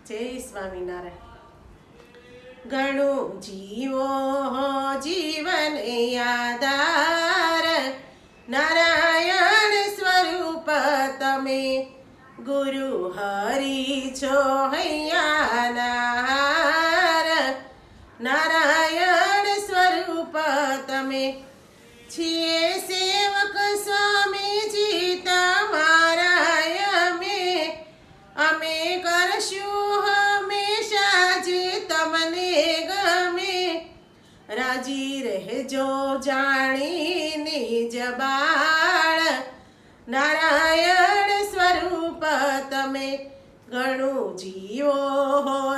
જય સ્વામિનારાયણ. ઘણું જીવો જીવન આધાર, નારાયણ સ્વરૂપ તમે ગુરુ હરિ છો હૈયાનાર. નારાયણ સ્વરૂપ તમે છીએ સેવક સ્વામીજી તમારા અમે કરશું હંમેશા જે તમને ગમે. રાજી રહેજો જાણીને જબાળ, નારાયણ સ્વરૂપ તમે ઘણું જીવો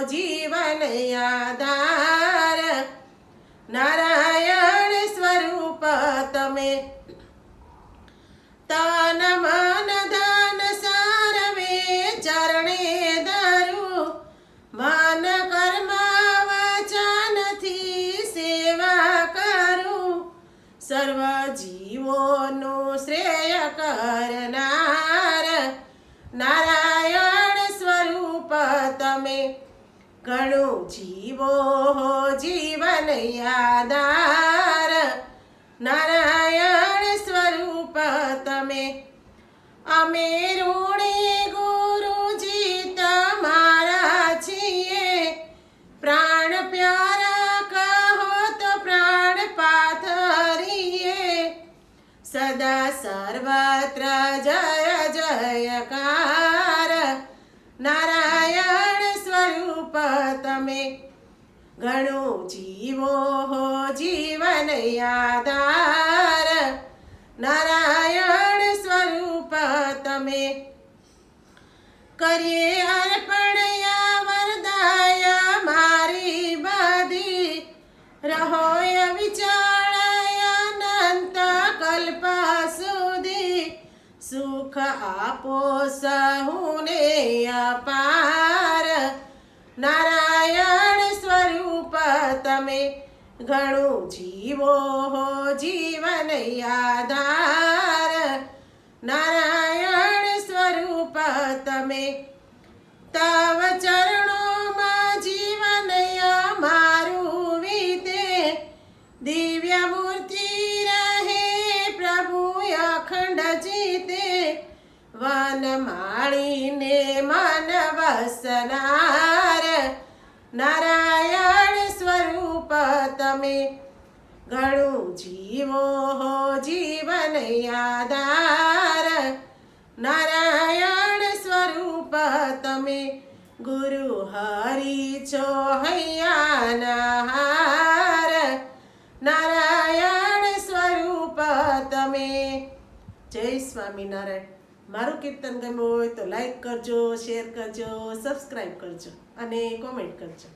જીવન આધાર. નારાયણ સ્વરૂપ તમે તન મન ધન સારવે ચરણે ધરું, મન કર્મ વચનથી સેવા કરું. સર્વ જીવોનું શ્રેય કરનાર, નારાયણ સ્વરૂપ તમે ઘણું જીવો જીવન આધાર. નારાયણ સ્વરૂપ તમે અમે ઋણી ગુરુજી તમારા છીએ. પ્રાણ પ્યારા કહો તો પ્રાણ પાથરીએ, સદા સર્વત્ર જય જયકાર. નારાયણ સ્વરૂપ તમે ઘણું જીવો જીવન આધાર. નારાયણ સ્વરૂપ તમે કરીએ અર્પણયા વરદાય મારી બધી, રહોય વિચાળાય અનંત કલ્પ સુધી. સુખ આપો સહુને અપાર, નારાયણ સ્વરૂપ તમે ઘણું જીવો જીવન આધાર. નારાયણ સ્વરૂપ તમે તવ ચરણોમાં જીવન અમારું વીતે. દિવ્ય મૂર્તિ રહે પ્રભુ અખંડ જીતે, વન માળીને મન વસનાર. નારાયણ સ્વરૂપ તમે ઘણું જીવો જીવન આધાર. નારાયણ સ્વરૂપ તમે ગુરુ હરિ છો હૈયાનાર. નારાયણ સ્વરૂપ તમે. જય સ્વામિનારાયણ. મારું કીર્તન ગમ્યું હોય તો લાઈક કરજો, શેર કરજો, સબસ્ક્રાઈબ કરજો અને કોમેન્ટ કરજો.